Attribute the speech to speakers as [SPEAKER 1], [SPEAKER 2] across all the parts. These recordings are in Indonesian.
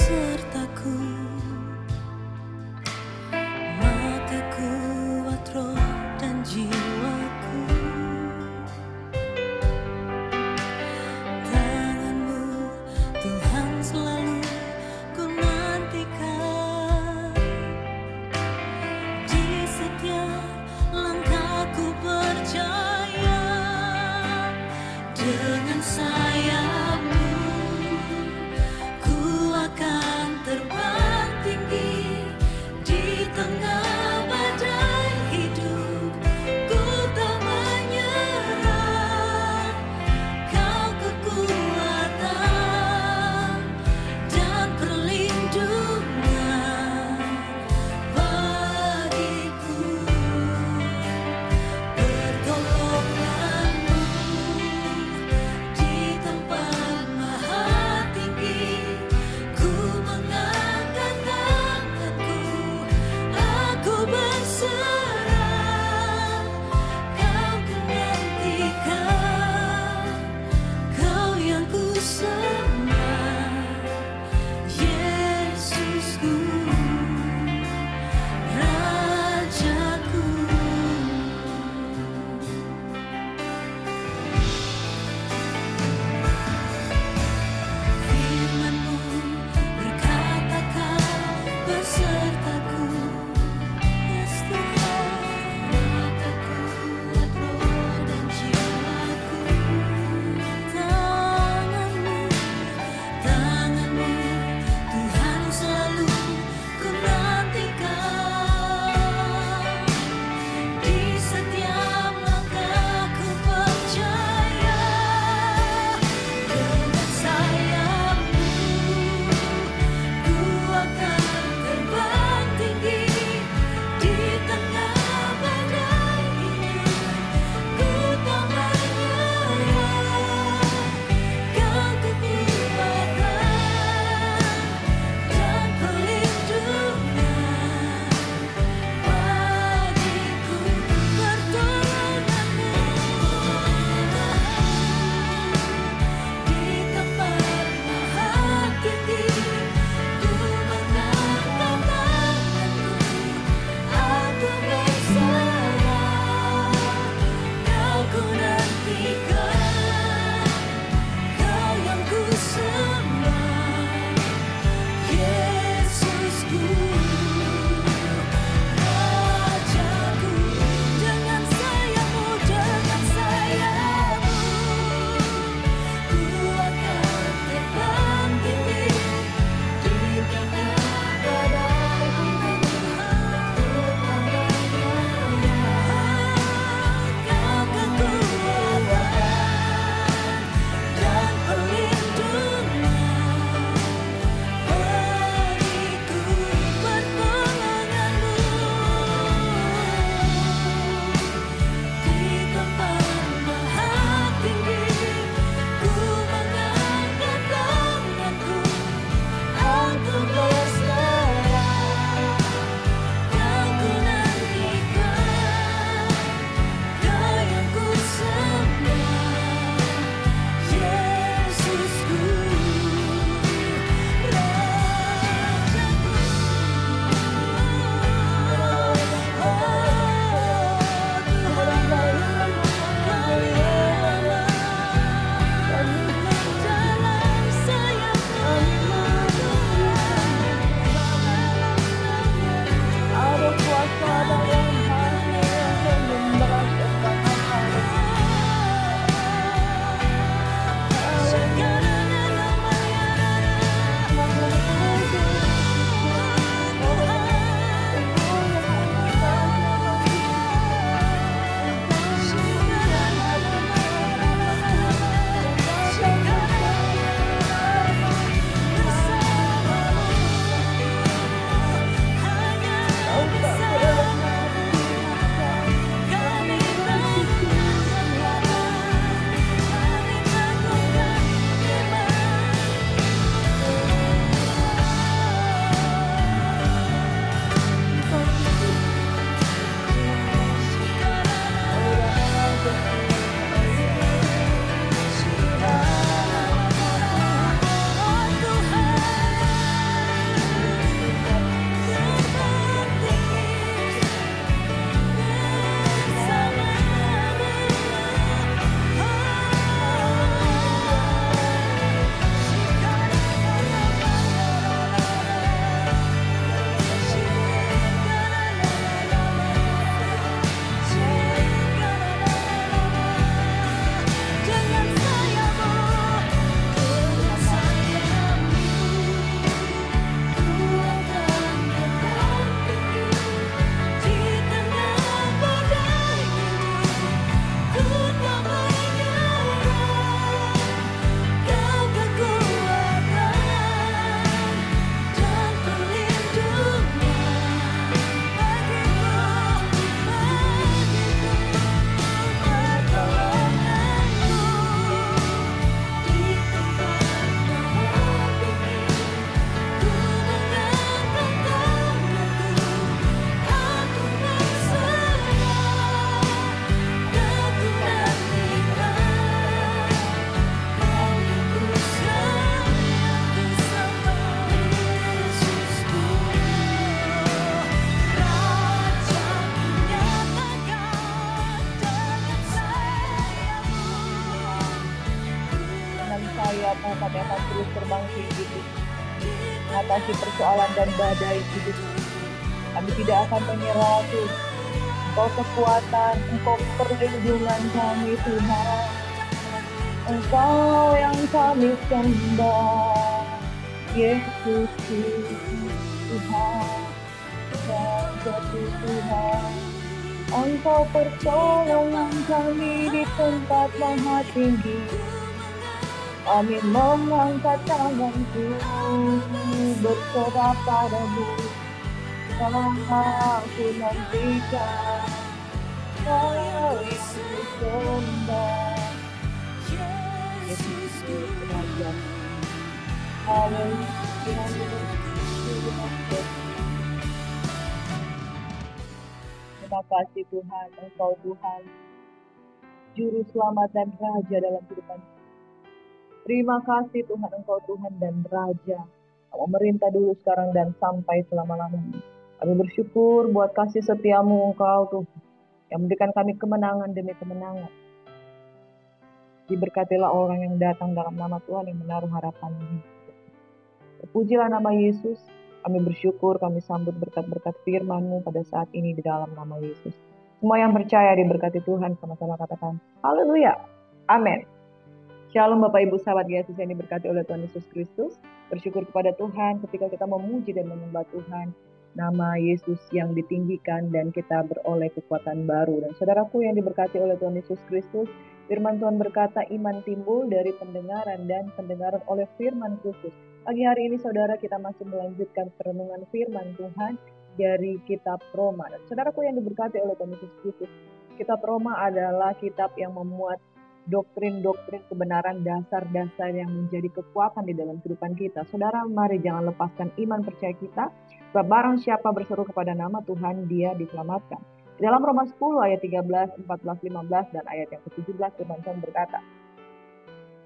[SPEAKER 1] sertaku, maka kuat roh dan jiwaku. Tangan-Mu Tuhan selalu ku nantikan, di setiap langkahku percaya. Dengan sayap-Mu ku akan terbang tinggi di tengah badai hidup. Ku tak menyerah, Kau kekuatan dan perlindungan bagiku. Pertolongan-Mu di
[SPEAKER 2] kami akan terus terbang tinggi mengatasi persoalan dan badai hidup. Kami tidak akan menyerah Tuhan. Engkau kekuatan, Engkau perlindungan kami Tuhan. Engkau yang kami sembah, Yesus Tuhan, Raja Tuhan. Engkau pertolongan kami di tempat maha tinggi. Kami mengangkat tanganku berserah padamu. Aku nantikan Kau yang disembah, Yesus Tuhan. Haleluya. Terima kasih Tuhan, Engkau Tuhan, Juru Selamat dan Raja dalam kehidupan. Terima kasih Tuhan, Engkau Tuhan dan Raja. Kau memerintah dulu, sekarang, dan sampai selama-lamanya. Kami bersyukur buat kasih setiamu Engkau Tuhan, yang memberikan kami kemenangan demi kemenangan. Diberkatilah orang yang datang dalam nama Tuhan, yang menaruh harapan ini. Terpujilah nama Yesus. Kami bersyukur, kami sambut berkat-berkat firman-Mu pada saat ini di dalam nama Yesus. Semua yang percaya diberkati Tuhan, sama-sama katakan haleluya, amin. Shalom Bapak Ibu sahabat Yesus yang diberkati oleh Tuhan Yesus Kristus. Bersyukur kepada Tuhan ketika kita memuji dan menyembah Tuhan, nama Yesus yang ditinggikan dan kita beroleh kekuatan baru. Dan saudaraku yang diberkati oleh Tuhan Yesus Kristus, firman Tuhan berkata iman timbul dari pendengaran dan pendengaran oleh firman Kristus. Pagi hari ini saudara, kita masih melanjutkan perenungan firman Tuhan dari kitab Roma. Dan saudaraku yang diberkati oleh Tuhan Yesus Kristus, kitab Roma adalah kitab yang memuat doktrin-doktrin kebenaran, dasar-dasar yang menjadi kekuatan di dalam kehidupan kita. Saudara, mari jangan lepaskan iman percaya kita, sebab barang siapa berseru kepada nama Tuhan, dia diselamatkan. Di dalam Roma 10 ayat 13, 14, 15 dan ayat yang ke-17 firman Tuhan berkata,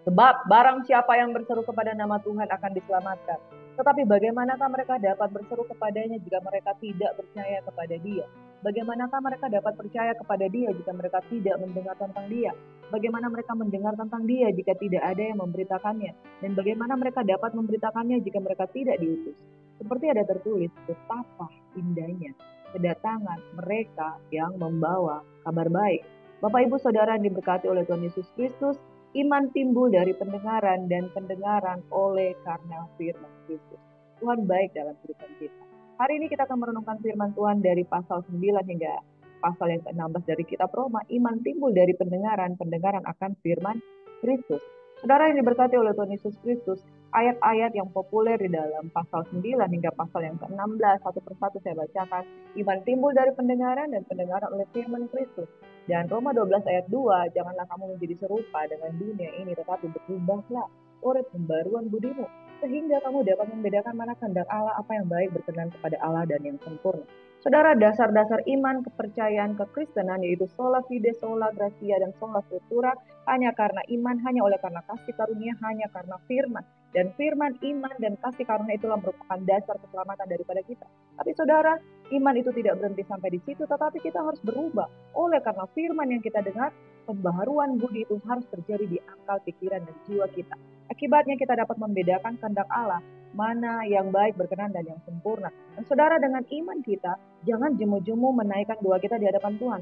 [SPEAKER 2] sebab barang siapa yang berseru kepada nama Tuhan akan diselamatkan. Tetapi bagaimanakah mereka dapat berseru kepadanya jika mereka tidak percaya kepada Dia? Bagaimanakah mereka dapat percaya kepada Dia jika mereka tidak mendengar tentang Dia? Bagaimana mereka mendengar tentang Dia jika tidak ada yang memberitakannya? Dan bagaimana mereka dapat memberitakannya jika mereka tidak diutus? Seperti ada tertulis, betapa indahnya kedatangan mereka yang membawa kabar baik. Bapak Ibu Saudara yang diberkati oleh Tuhan Yesus Kristus, iman timbul dari pendengaran dan pendengaran oleh karena firman Kristus. Tuhan baik dalam kehidupan kita. Hari ini kita akan merenungkan firman Tuhan dari pasal 9 hingga pasal yang ke-16 dari kitab Roma. Iman timbul dari pendengaran akan firman Kristus. Saudara yang diberkati oleh Tuhan Yesus Kristus, ayat-ayat yang populer di dalam pasal 9 hingga pasal yang ke-16, satu persatu saya bacakan. Iman timbul dari pendengaran dan pendengaran oleh firman Kristus. Dan Roma 12 ayat 2, janganlah kamu menjadi serupa dengan dunia ini, tetapi berubahlah oleh pembaruan budimu, sehingga kamu dapat membedakan mana kehendak Allah, apa yang baik, berkenan kepada Allah, dan yang sempurna. Saudara, dasar-dasar iman, kepercayaan, kekristenan, yaitu sola fide, sola gratia, dan sola scriptura, hanya karena iman, hanya oleh karena kasih karunia, hanya karena firman. Dan firman, iman, dan kasih karunia itulah merupakan dasar keselamatan daripada kita. Tapi saudara, iman itu tidak berhenti sampai di situ, tetapi kita harus berubah. Oleh karena firman yang kita dengar, pembaharuan budi itu harus terjadi di akal, pikiran, dan jiwa kita. Akibatnya kita dapat membedakan kehendak Allah, mana yang baik, berkenan, dan yang sempurna. Dan saudara, dengan iman kita, jangan jemu-jemu menaikkan doa kita di hadapan Tuhan.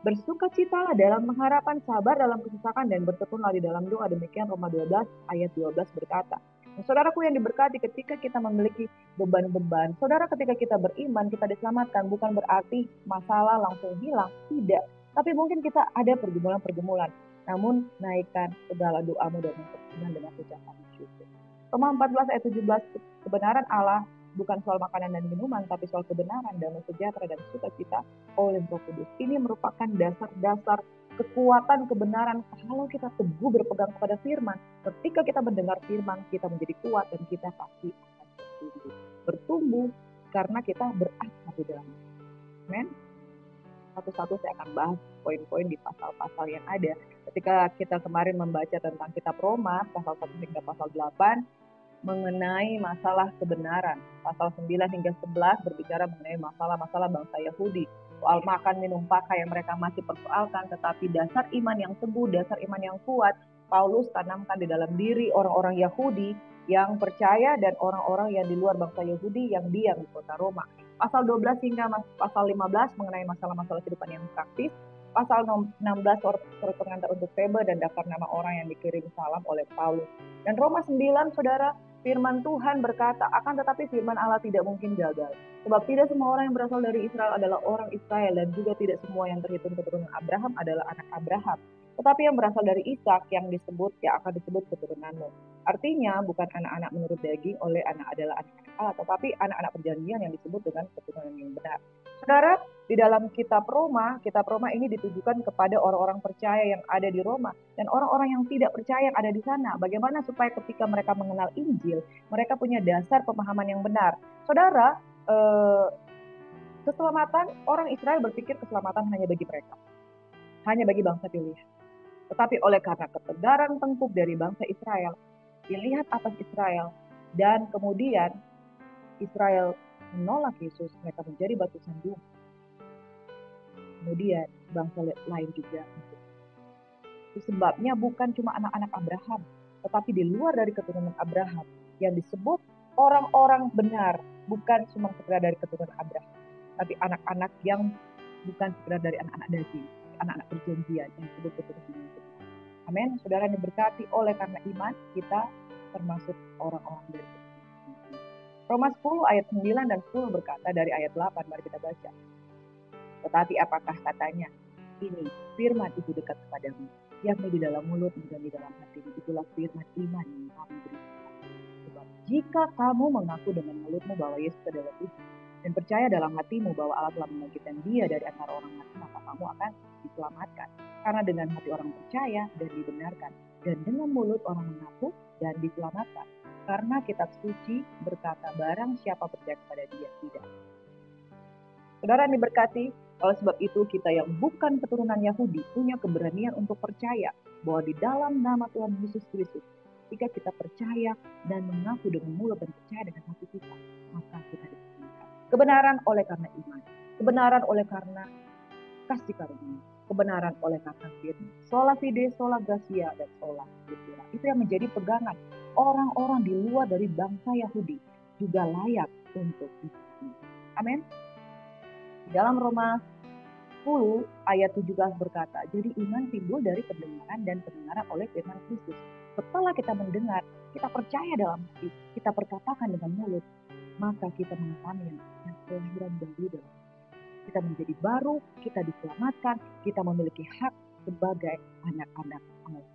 [SPEAKER 2] Bersukacitalah dalam pengharapan, sabar dalam kesesakan, dan bertekunlah di dalam doa. Demikian Roma 12 ayat 12 berkata. Nah, saudaraku yang diberkati, ketika kita memiliki beban-beban, saudara, ketika kita beriman, kita diselamatkan, bukan berarti masalah langsung hilang, tidak. Tapi mungkin kita ada pergumulan-pergumulan. Namun naikkan segala doamu dan perkenan dengan ucapan syukur. Roma 14 ayat 17, kebenaran Allah bukan soal makanan dan minuman, tapi soal kebenaran, damai sejahtera, dan sukacita oleh Roh Kudus. Ini merupakan dasar-dasar kekuatan kebenaran. Kalau kita teguh berpegang kepada firman, ketika kita mendengar firman, kita menjadi kuat dan kita pasti akan bertumbuh. Bertumbuh karena kita berakar di dalam. Amen. Satu-satu saya akan bahas poin-poin di pasal-pasal yang ada. Ketika kita kemarin membaca tentang kitab Roma, pasal 1 hingga pasal 8, mengenai masalah kebenaran. Pasal 9 hingga 11 berbicara mengenai masalah-masalah bangsa Yahudi. Soal makan, minum, pakai yang mereka masih persoalkan, tetapi dasar iman yang teguh, dasar iman yang kuat, Paulus tanamkan di dalam diri orang-orang Yahudi yang percaya dan orang-orang yang di luar bangsa Yahudi yang diam di kota Roma. Pasal 12 hingga pasal 15 mengenai masalah-masalah kehidupan yang praktis. Pasal 16 surat pengantar untuk Febe dan daftar nama orang yang dikirim salam oleh Paulus. Dan Roma 9, saudara, firman Tuhan berkata, akan tetapi firman Allah tidak mungkin gagal. Sebab tidak semua orang yang berasal dari Israel adalah orang Israel, dan juga tidak semua yang terhitung keturunan Abraham adalah anak Abraham. Tetapi yang berasal dari Ishak yang akan disebut keturunanmu. Artinya bukan anak-anak menurut daging oleh anak adalah anak-anak Allah, tetapi anak-anak perjanjian yang disebut dengan keturunan yang benar. Saudara, di dalam kitab Roma ini ditujukan kepada orang-orang percaya yang ada di Roma dan orang-orang yang tidak percaya yang ada di sana. Bagaimana supaya ketika mereka mengenal Injil, mereka punya dasar pemahaman yang benar. Saudara, keselamatan, orang Israel berpikir keselamatan hanya bagi mereka, hanya bagi bangsa pilihan. Tetapi oleh karena ketegaran tengkuk dari bangsa Israel, dilihat atas Israel, dan kemudian Israel menolak Yesus, mereka menjadi batu sandungan. Kemudian bangsa lain juga. Itu sebabnya bukan cuma anak-anak Abraham, tetapi di luar dari keturunan Abraham yang disebut orang-orang benar, bukan cuma sekedar dari keturunan Abraham, tapi anak-anak yang bukan sekedar dari anak-anak daging, anak-anak perjanjian yang disebut keturunan yang benar. Amin. Saudara yang diberkati, oleh karena iman kita termasuk orang-orang dari keturunan. Roma 10 ayat 9 dan 10 berkata dari ayat 8, mari kita baca. Tetapi apakah katanya? Ini firman itu dekat kepadamu, yakni di dalam mulut dan di dalam hatimu. Itulah firman iman yang kami berikan. Sebab jika kamu mengaku dengan mulutmu bahwa Yesus adalah Tuhan dan percaya dalam hatimu bahwa Allah telah membangkitkan Dia dari antara orang mati, maka kamu akan diselamatkan. Karena dengan hati orang percaya dan dibenarkan, dan dengan mulut orang mengaku dan diselamatkan. Karena kitab suci berkata, barang siapa percaya kepada Dia tidak. Saudara yang diberkati, oleh sebab itu kita yang bukan keturunan Yahudi punya keberanian untuk percaya bahwa di dalam nama Tuhan Yesus Kristus, jika kita percaya dan mengaku dengan mulut dan percaya dengan hati kita, maka kita diselamatkan. Kebenaran oleh karena iman, kebenaran oleh karena kasih karunia, kebenaran oleh karena firman. Sola fide, sola gratia, dan sola scriptura. Itu yang menjadi pegangan orang-orang di luar dari bangsa Yahudi juga layak untuk dipercaya. Amin. Dalam Roma 10 ayat 17 berkata, jadi iman timbul dari pendengaran dan pendengaran oleh firman Kristus. Setelah kita mendengar, kita percaya dalam hati, kita perkatakan dengan mulut, maka kita mengalami yang kelahiran baru dalam hati. Kita menjadi baru, kita diselamatkan, kita memiliki hak sebagai anak-anak Allah.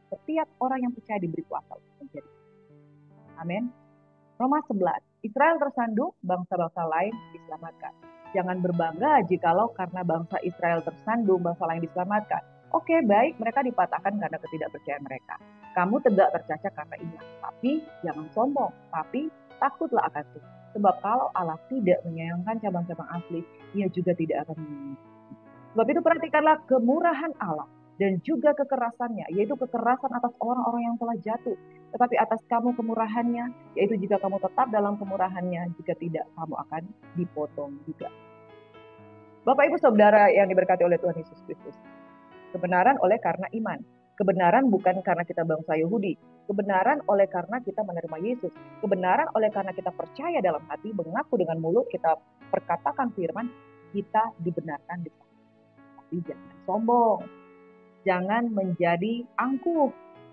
[SPEAKER 2] Setiap orang yang percaya diberi kuasa untuk menjadi. Amin. Roma 11, Israel tersandung, bangsa-bangsa lain diselamatkan. Jangan berbangga jikalau karena bangsa Israel tersandung, bangsa lain diselamatkan. Oke, baik, mereka dipatahkan karena ketidakpercayaan mereka. Kamu tegak tercacat karena iman. Tapi jangan sombong, tapi takutlah akan Tuhan. Sebab kalau Allah tidak menyayangkan cabang-cabang asli, Ia juga tidak akan menyayangkan. Sebab itu perhatikanlah kemurahan Allah dan juga kekerasannya, yaitu kekerasan atas orang-orang yang telah jatuh. Tetapi atas kamu kemurahannya, yaitu jika kamu tetap dalam kemurahannya, jika tidak kamu akan dipotong juga. Bapak Ibu Saudara yang diberkati oleh Tuhan Yesus Kristus. Kebenaran oleh karena iman. Kebenaran bukan karena kita bangsa Yahudi. Kebenaran oleh karena kita menerima Yesus. Kebenaran oleh karena kita percaya dalam hati, mengaku dengan mulut, kita perkatakan firman, kita dibenarkan di sana. Tapi jangan sombong. Jangan menjadi angkuh.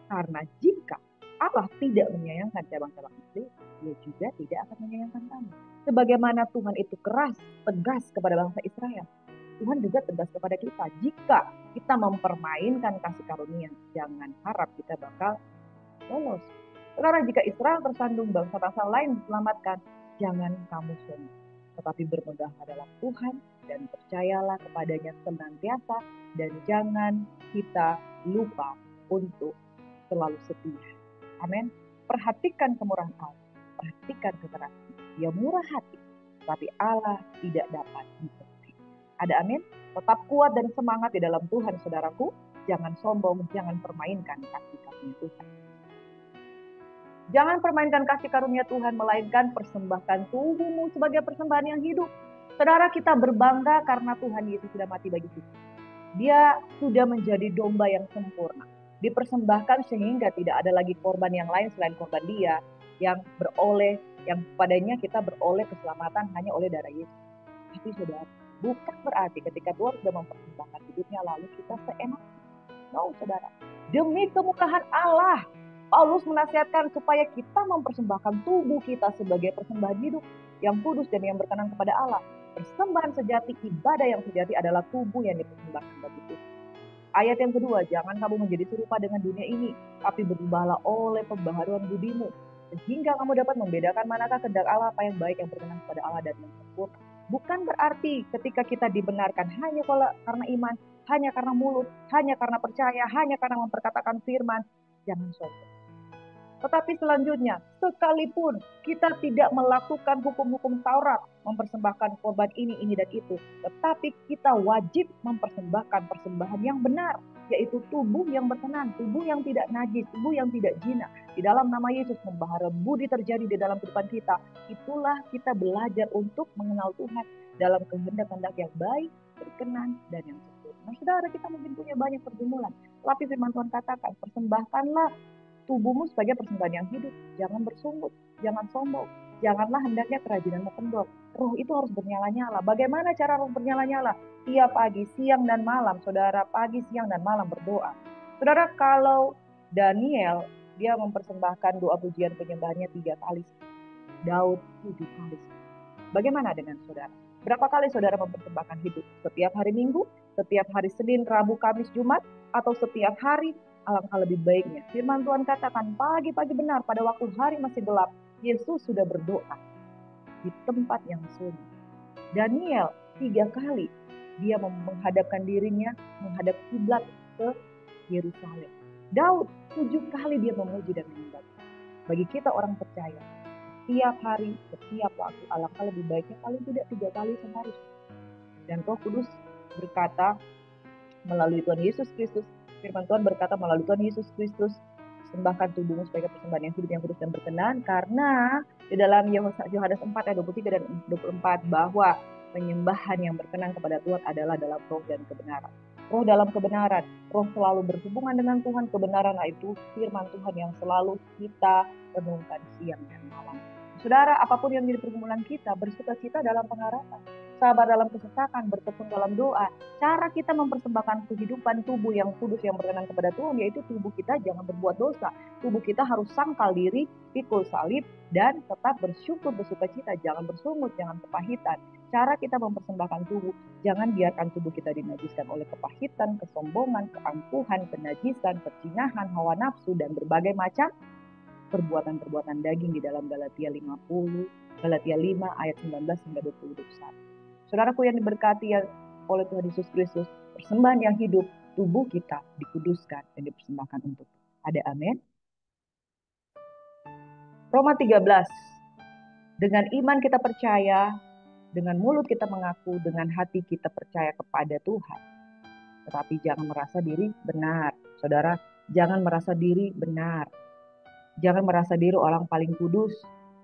[SPEAKER 2] Karena jika Allah tidak menyayangkan cabang-cabang asli, Dia juga tidak akan menyayangkan kamu. Sebagaimana Tuhan itu keras, tegas kepada bangsa Israel, Tuhan juga tegas kepada kita. Jika kita mempermainkan kasih karunia, jangan harap kita bakal lolos. Sekarang jika Israel tersandung, bangsa-bangsa lain diselamatkan, jangan kamu sombong. Tetapi bermegahlah dalam Tuhan dan percayalah kepadanya senantiasa, dan jangan kita lupa untuk selalu setia. Amin. Perhatikan kemurahan Allah, perhatikan kekerasan. Dia murah hati, tapi Allah tidak dapat dipercaya. Ada amin? Tetap kuat dan semangat di dalam Tuhan, saudaraku. Jangan sombong, jangan permainkan kasih karunia Tuhan. Jangan permainkan kasih karunia Tuhan, melainkan persembahkan tubuhmu sebagai persembahan yang hidup. Saudara, kita berbangga karena Tuhan Yesus sudah mati bagi kita. Dia sudah menjadi domba yang sempurna. dipersembahkan sehingga tidak ada lagi korban yang lain selain korban dia yang padanya kita beroleh keselamatan hanya oleh darah Yesus. Tapi saudara, bukan berarti ketika Tuhan sudah mempersembahkan hidupnya lalu kita seenak. No, saudara. Demi kemuliaan Allah, Paulus menasihatkan supaya kita mempersembahkan tubuh kita sebagai persembahan hidup yang kudus dan yang berkenan kepada Allah. Persembahan sejati, ibadah yang sejati adalah tubuh yang dipersembahkan bagi Tuhan. Ayat yang kedua, jangan kamu menjadi serupa dengan dunia ini, tapi berubahlah oleh pembaharuan budimu, sehingga kamu dapat membedakan manakah kehendak Allah, apa yang baik, yang berkenan kepada Allah, dan yang sempurna. Bukan berarti ketika kita dibenarkan hanya karena iman, hanya karena mulut, hanya karena percaya, hanya karena memperkatakan firman, jangan sombong. Tetapi selanjutnya, sekalipun kita tidak melakukan hukum-hukum Taurat, mempersembahkan korban ini dan itu, tetapi kita wajib mempersembahkan persembahan yang benar, yaitu tubuh yang berkenan, tubuh yang tidak najis, tubuh yang tidak zina. Di dalam nama Yesus, pembahara budi terjadi di dalam kehidupan kita. Itulah kita belajar untuk mengenal Tuhan dalam kehendak-kehendak yang baik, berkenan, dan yang sempurna. Nah, saudara, kita mungkin punya banyak pergumulan, tapi firman Tuhan katakan, persembahkanlah tubuhmu sebagai persembahan yang hidup. Jangan bersungut, jangan sombong. Janganlah hendaknya kerajinanmu kendor. Roh itu harus bernyala-nyala. Bagaimana cara roh bernyala-nyala? Tiap pagi, siang, dan malam. Saudara, pagi, siang, dan malam berdoa. Saudara, kalau Daniel, dia mempersembahkan doa pujian penyembahannya 3 kali. Daud 7 kali. Bagaimana dengan saudara? Berapa kali saudara mempersembahkan hidup? Setiap hari Minggu, setiap hari Senin, Rabu, Kamis, Jumat, atau setiap hari? Alangkah lebih baiknya. Firman Tuhan katakan pagi-pagi benar pada waktu hari masih gelap, Yesus sudah berdoa di tempat yang sunyi. Daniel 3 kali dia menghadapkan dirinya menghadap kiblat ke Yerusalem. Daud 7 kali dia memuji dan menyembah. Bagi kita orang percaya, setiap hari, setiap waktu, alangkah lebih baiknya paling tidak 3 kali sehari. Dan Roh Kudus berkata melalui Tuhan Yesus Kristus, firman Tuhan berkata melalui Tuhan Yesus Kristus, persembahkan tubuhmu sebagai persembahan yang hidup, yang kudus dan berkenan, karena di dalam Yohanes 4 ayat 23 dan 24 bahwa penyembahan yang berkenan kepada Tuhan adalah dalam roh dan kebenaran. Roh dalam kebenaran, roh selalu berhubungan dengan Tuhan, kebenaran itu firman Tuhan yang selalu kita renungkan siang dan malam. Saudara, apapun yang menjadi pergumulan kita, bersukacita dalam pengharapan, sabar dalam kesesakan, bertekun dalam doa. Cara kita mempersembahkan kehidupan tubuh yang kudus yang berkenan kepada Tuhan, yaitu tubuh kita jangan berbuat dosa. Tubuh kita harus sangkal diri, pikul salib, dan tetap bersyukur, bersukacita. Jangan bersungut, jangan kepahitan. Cara kita mempersembahkan tubuh, jangan biarkan tubuh kita dinajiskan oleh kepahitan, kesombongan, keangkuhan, kenajisan, percinahan, hawa nafsu, dan berbagai macam perbuatan-perbuatan daging di dalam Galatia 5 ayat 19 hingga 21. Saudaraku yang diberkati oleh Tuhan Yesus Kristus, persembahan yang hidup, tubuh kita dikuduskan dan dipersembahkan untuk. Ada amin. Roma 13. Dengan iman kita percaya, dengan mulut kita mengaku, dengan hati kita percaya kepada Tuhan. Tetapi jangan merasa diri benar. Saudara, jangan merasa diri benar. Jangan merasa diri orang paling kudus,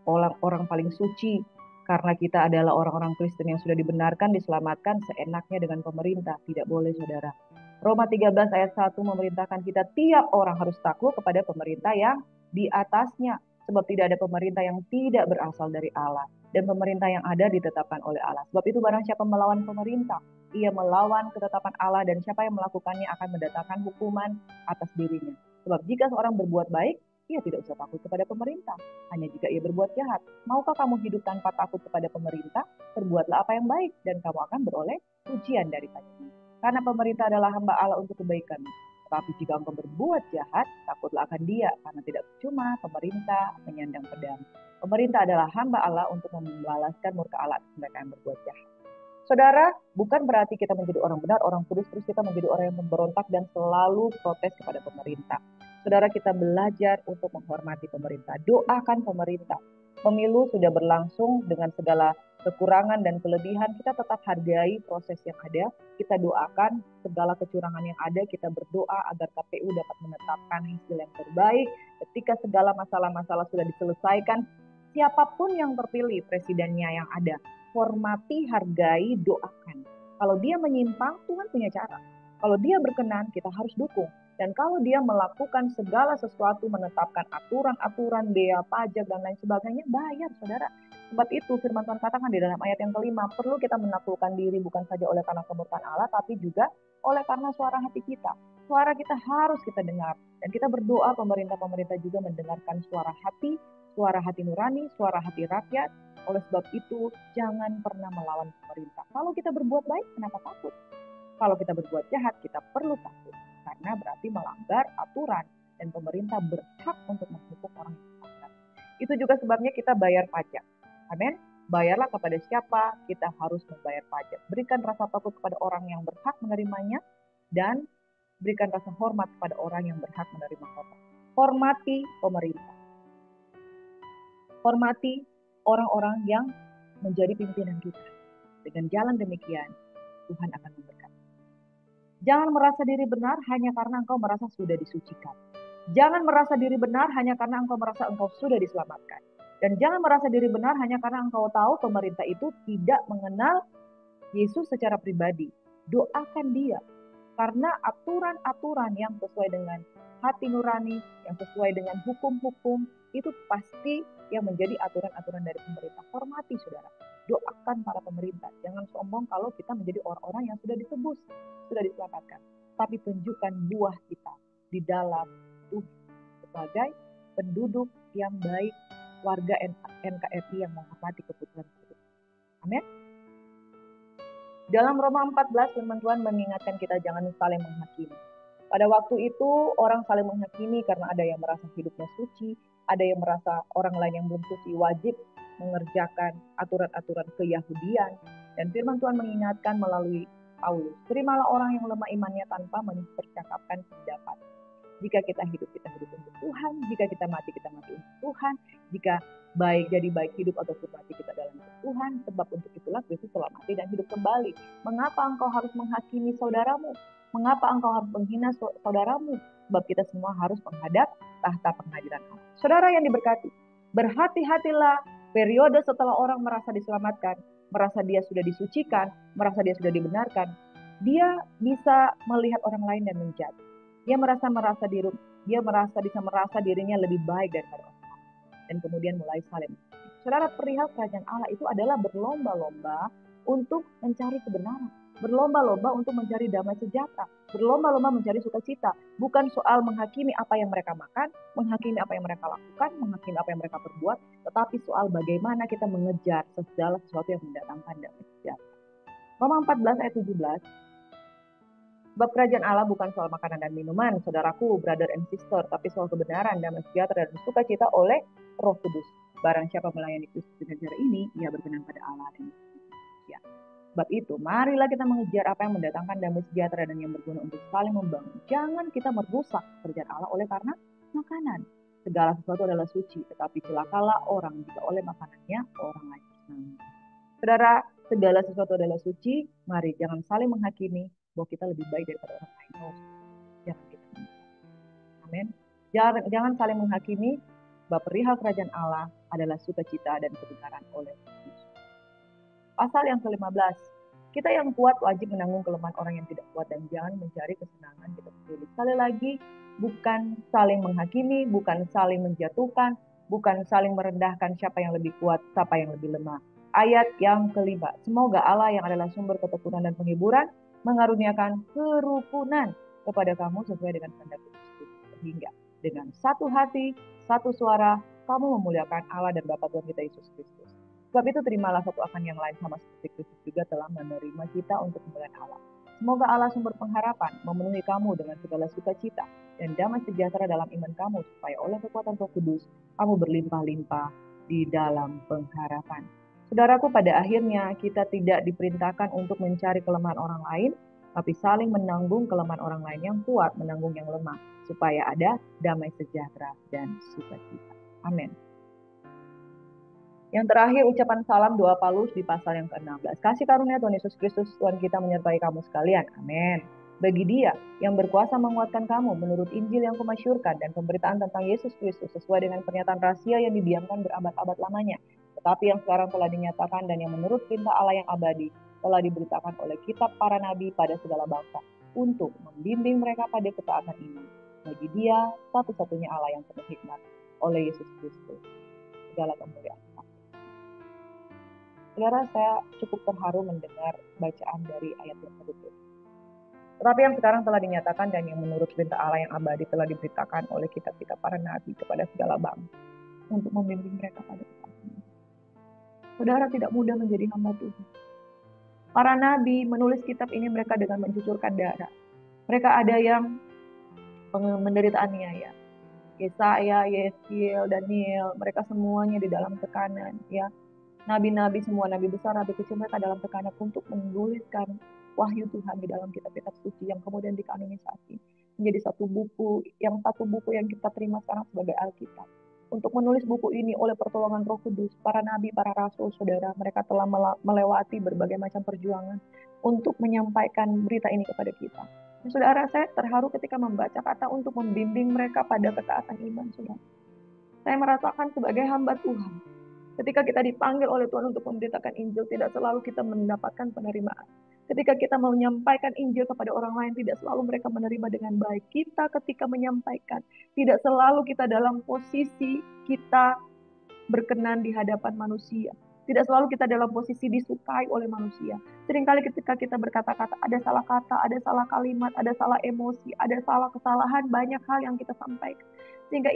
[SPEAKER 2] orang paling suci, karena kita adalah orang-orang Kristen yang sudah dibenarkan, diselamatkan seenaknya dengan pemerintah. Tidak boleh, saudara. Roma 13 ayat 1 memerintahkan kita tiap orang harus takluk kepada pemerintah yang di atasnya. Sebab tidak ada pemerintah yang tidak berasal dari Allah. Dan pemerintah yang ada ditetapkan oleh Allah. Sebab itu barang siapa melawan pemerintah, ia melawan ketetapan Allah, dan siapa yang melakukannya akan mendatangkan hukuman atas dirinya. Sebab jika seorang berbuat baik, ia tidak usah takut kepada pemerintah, hanya jika ia berbuat jahat. Maukah kamu hidup tanpa takut kepada pemerintah? Perbuatlah apa yang baik, dan kamu akan beroleh pujian daripadanya. Karena pemerintah adalah hamba Allah untuk kebaikan. Tetapi jika engkau berbuat jahat, takutlah akan dia, karena tidak percuma pemerintah menyandang pedang. Pemerintah adalah hamba Allah untuk membalaskan murka Allah atas mereka yang berbuat jahat. Saudara, bukan berarti kita menjadi orang benar, orang kudus, terus kita menjadi orang yang memberontak dan selalu protes kepada pemerintah. Saudara, kita belajar untuk menghormati pemerintah. Doakan pemerintah. Pemilu sudah berlangsung dengan segala kekurangan dan kelebihan. Kita tetap hargai proses yang ada. Kita doakan segala kecurangan yang ada. Kita berdoa agar KPU dapat menetapkan hasil yang terbaik. Ketika segala masalah-masalah sudah diselesaikan, siapapun yang terpilih, presidennya yang ada, hormati, hargai, doakan. Kalau dia menyimpang, Tuhan punya cara. Kalau dia berkenan, kita harus dukung. Dan kalau dia melakukan segala sesuatu, menetapkan aturan-aturan, bea pajak, dan lain sebagainya, bayar, saudara. Sebab itu firman Tuhan katakan di dalam ayat yang kelima, perlu kita menaklukkan diri bukan saja oleh karena kemurkaan Allah, tapi juga oleh karena suara hati kita. Suara kita harus kita dengar. Dan kita berdoa pemerintah-pemerintah juga mendengarkan suara hati nurani, suara hati rakyat. Oleh sebab itu, jangan pernah melawan pemerintah. Kalau kita berbuat baik, kenapa takut? Kalau kita berbuat jahat, kita perlu takut. Karena berarti melanggar aturan. Dan pemerintah berhak untuk menghukum orang yang melanggar. Itu juga sebabnya kita bayar pajak. Amin. Bayarlah kepada siapa, kita harus membayar pajak. Berikan rasa takut kepada orang yang berhak menerimanya. Dan berikan rasa hormat kepada orang yang berhak menerima hormat. Hormati pemerintah. Hormati orang-orang yang menjadi pimpinan kita. Dengan jalan demikian, Tuhan akan memberkati. Jangan merasa diri benar hanya karena engkau merasa sudah disucikan. Jangan merasa diri benar hanya karena engkau merasa engkau sudah diselamatkan. Dan jangan merasa diri benar hanya karena engkau tahu pemerintah itu tidak mengenal Yesus secara pribadi. Doakan dia. Karena aturan-aturan yang sesuai dengan hati nurani, yang sesuai dengan hukum-hukum, itu pasti yang menjadi aturan-aturan dari pemerintah. Hormati, saudara. Doakan para pemerintah. Jangan sombong kalau kita menjadi orang-orang yang sudah ditebus, sudah diselamatkan. Tapi tunjukkan buah kita di dalam tubuh sebagai penduduk yang baik, warga NKRI yang menghormati keputusan tersebut. Amin. Dalam Roma 14, firman Tuhan mengingatkan kita jangan saling menghakimi. Pada waktu itu orang saling menghakimi karena ada yang merasa hidupnya suci, ada yang merasa orang lain yang belum suci wajib mengerjakan aturan-aturan keyahudian. Dan firman Tuhan mengingatkan melalui Paulus, terimalah orang yang lemah imannya tanpa mempercakapkan pendapat. Jika kita hidup untuk Tuhan. Jika kita mati untuk Tuhan. Jika baik jadi baik hidup ataupun mati kita dalam Tuhan. Sebab untuk itulah Kristus telah mati dan hidup kembali. Mengapa engkau harus menghakimi saudaramu? Mengapa engkau harus menghina saudaramu? Sebab kita semua harus menghadap tahta pengadilan Allah. Saudara yang diberkati, berhati-hatilah periode setelah orang merasa diselamatkan, merasa dia sudah disucikan, merasa dia sudah dibenarkan. Dia bisa melihat orang lain dan menjudge. Dia bisa merasa dirinya lebih baik daripada orang lain. Dan kemudian mulai saling. Saudara, perihal kerajaan Allah itu adalah berlomba-lomba untuk mencari kebenaran. Berlomba-lomba untuk mencari damai sejahtera. Berlomba-lomba mencari sukacita. Bukan soal menghakimi apa yang mereka makan, menghakimi apa yang mereka lakukan, menghakimi apa yang mereka perbuat, tetapi soal bagaimana kita mengejar segala sesuatu yang mendatangkan damai sejahtera. Roma 14 ayat 17. Sebab kerajaan Allah bukan soal makanan dan minuman, saudaraku, brother and sister, tapi soal kebenaran, damai sejahtera, dan sukacita oleh Roh Kudus. Barang siapa melayani Kristus dengan cara ini, ia berkenan pada Allah dan manusia. Sebab itu, marilah kita mengejar apa yang mendatangkan damai sejahtera dan yang berguna untuk saling membangun. Jangan kita merusak kerajaan Allah oleh karena makanan. Segala sesuatu adalah suci, tetapi celakalah orang jika oleh makanannya orang lain tersenang. Saudara, segala sesuatu adalah suci, mari jangan saling menghakimi bahwa kita lebih baik daripada orang lain. Jangan kita menghakimi. Amin. Jangan saling menghakimi bahwa perihal kerajaan Allah adalah sukacita dan kebenaran oleh Yesus. Pasal yang ke-15. Kita yang kuat wajib menanggung kelemahan orang yang tidak kuat dan jangan mencari kesenangan kita sendiri. Sekali lagi, bukan saling menghakimi, bukan saling menjatuhkan, bukan saling merendahkan siapa yang lebih kuat, siapa yang lebih lemah. Ayat yang ke-5. Semoga Allah yang adalah sumber ketekunan dan penghiburan mengaruniakan kerukunan kepada kamu sesuai dengan kehendak Kristus, sehingga dengan satu hati, satu suara, kamu memuliakan Allah dan Bapa Tuhan kita Yesus Kristus. Sebab itu terimalah satu akan yang lain sama seperti Kristus juga telah menerima kita untuk kemuliaan Allah. Semoga Allah sumber pengharapan memenuhi kamu dengan segala sukacita dan damai sejahtera dalam iman kamu, supaya oleh kekuatan Roh Kudus kamu berlimpah-limpah di dalam pengharapan. Saudaraku, pada akhirnya kita tidak diperintahkan untuk mencari kelemahan orang lain, tapi saling menanggung kelemahan orang lain yang kuat, menanggung yang lemah, supaya ada damai sejahtera dan sukacita. Amin. Yang terakhir, ucapan salam doa Paulus di pasal yang ke-16. Kasih karunia Tuhan Yesus Kristus, Tuhan kita menyertai kamu sekalian. Amin. Bagi Dia yang berkuasa menguatkan kamu menurut Injil yang kumasyurkan dan pemberitaan tentang Yesus Kristus sesuai dengan pernyataan rahasia yang didiamkan berabad-abad lamanya, tetapi yang sekarang telah dinyatakan dan yang menurut perintah Allah yang abadi telah diberitakan oleh kitab para nabi pada segala bangsa, untuk membimbing mereka pada ketaatan iman. Bagi Dia satu-satunya Allah yang penuh hikmat, oleh Yesus Kristus. Segala kemuliaan. Saudara, saya cukup terharu mendengar bacaan dari ayat yang tersebut. Tetapi yang sekarang telah dinyatakan dan yang menurut perintah Allah yang abadi telah diberitakan oleh kitab-kitab para nabi kepada segala bangsa untuk membimbing mereka pada ketaatan. Saudara, tidak mudah menjadi hamba Tuhan. Para nabi menulis kitab ini mereka dengan mencucurkan darah. Mereka ada yang menderita aniaya. Yesaya, Yeskiel, Daniel, mereka semuanya di dalam tekanan, ya. Nabi-nabi, semua nabi besar, nabi kecil, mereka dalam tekanan untuk menuliskan wahyu Tuhan di dalam kitab-kitab suci yang kemudian dikanonisasi menjadi satu buku yang kita terima sekarang sebagai Alkitab. Untuk menulis buku ini oleh pertolongan Roh Kudus, para nabi, para rasul, saudara, mereka telah melewati berbagai macam perjuangan untuk menyampaikan berita ini kepada kita. Saudara, saya terharu ketika membaca kata untuk membimbing mereka pada ketaatan iman, saudara. Saya merasakan sebagai hamba Tuhan, ketika kita dipanggil oleh Tuhan untuk memberitakan Injil, tidak selalu kita mendapatkan penerimaan. Ketika kita menyampaikan Injil kepada orang lain, tidak selalu mereka menerima dengan baik. Kita ketika menyampaikan, tidak selalu kita dalam posisi kita berkenan di hadapan manusia. Tidak selalu kita dalam posisi disukai oleh manusia. Seringkali ketika kita berkata-kata, ada salah kata, ada salah kalimat, ada salah emosi, ada salah kesalahan, banyak hal yang kita sampaikan. Sehingga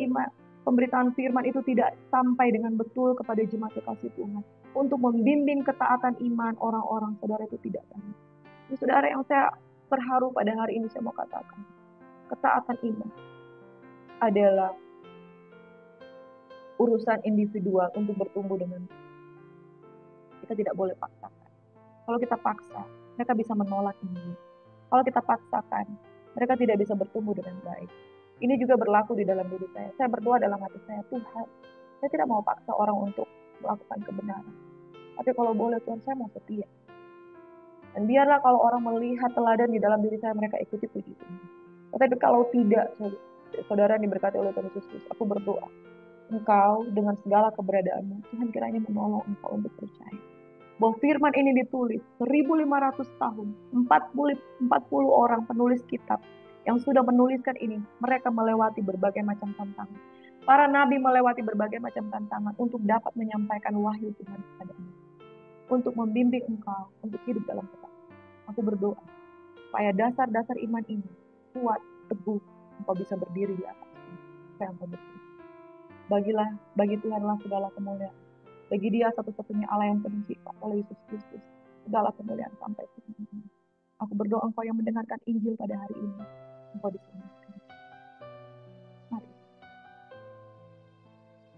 [SPEAKER 2] pemberitaan firman itu tidak sampai dengan betul kepada jemaat kekasih Tuhan. Untuk membimbing ketaatan iman orang-orang, saudara, itu tidak baik. Saudara, yang saya terharu pada hari ini saya mau katakan, ketaatan iman adalah urusan individual untuk bertumbuh dengan kita tidak boleh paksakan. Kalau kita paksa, mereka bisa menolak ini. Kalau kita paksakan, mereka tidak bisa bertumbuh dengan baik. Ini juga berlaku di dalam diri saya. Saya berdoa dalam hati saya, Tuhan, saya tidak mau paksa orang untuk melakukan kebenaran. Tapi kalau boleh Tuhan, saya mau setia. Dan biarlah kalau orang melihat teladan di dalam diri saya, mereka ikuti puji Tuhan. Tetapi kalau tidak, saudara yang diberkati oleh Tuhan Yesus, aku berdoa, Engkau dengan segala keberadaanmu, Tuhan kiranya menolong engkau untuk percaya bahwa firman ini ditulis 1500 tahun, 40 orang penulis kitab yang sudah menuliskan ini, mereka melewati berbagai macam tantangan. Para nabi melewati berbagai macam tantangan untuk dapat menyampaikan wahyu Tuhan kepadamu, untuk membimbing engkau untuk hidup dalam ketaatan. Aku berdoa supaya dasar-dasar iman ini kuat, teguh, engkau bisa berdiri di atasnya. Saya engkau berdiri. Bagi Tuhanlah segala kemuliaan. Bagi Dia satu-satunya Allah yang penuh hikmat, oleh Yesus Kristus, segala kemuliaan sampai ke sini. Aku berdoa engkau yang mendengarkan Injil pada hari ini, engkau diselamatkan. Mari.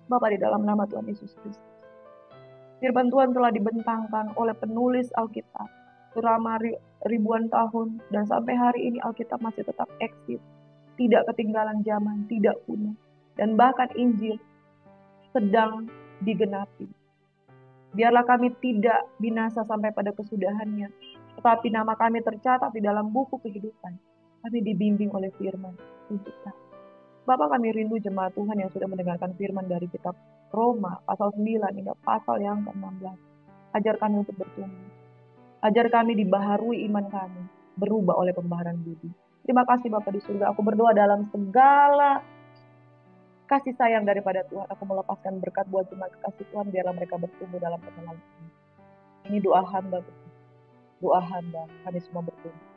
[SPEAKER 2] Bapa, di dalam nama Tuhan Yesus Kristus, firman Tuhan telah dibentangkan oleh penulis Alkitab selama ribuan tahun, dan sampai hari ini Alkitab masih tetap eksis, tidak ketinggalan zaman, tidak punah, dan bahkan Injil sedang digenapi. Biarlah kami tidak binasa sampai pada kesudahannya, tetapi nama kami tercatat di dalam buku kehidupan. Kami dibimbing oleh firman untuk taat. Bapak, kami rindu jemaat Tuhan yang sudah mendengarkan firman dari kitab Roma pasal 9 hingga pasal yang ke-16. Ajar kami untuk bertumbuh. Ajar kami dibaharui iman kami, berubah oleh pembaharuan budi. Terima kasih Bapak di surga. Aku berdoa dalam segala kasih sayang daripada Tuhan, aku melepaskan berkat buat jemaat kekasih Tuhan, biarlah mereka bertumbuh dalam pengenalan ini. Ini doa hamba, kami semua bertumbuh.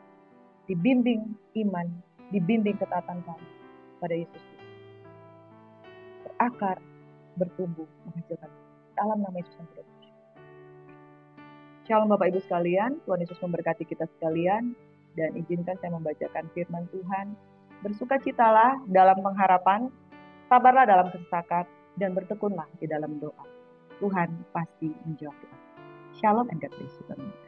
[SPEAKER 2] Dibimbing iman, dibimbing ketaatan kami pada Yesus Kristus. Berakar, bertumbuh, menghasilkan dalam nama Yesus yang tidak bersyukur. Shalom Bapak Ibu sekalian, Tuhan Yesus memberkati kita sekalian, dan izinkan saya membacakan firman Tuhan. Bersukacitalah dalam pengharapan, sabarlah dalam kesesakan, dan bertekunlah di dalam doa. Tuhan pasti menjawab doa. Shalom and God bless you.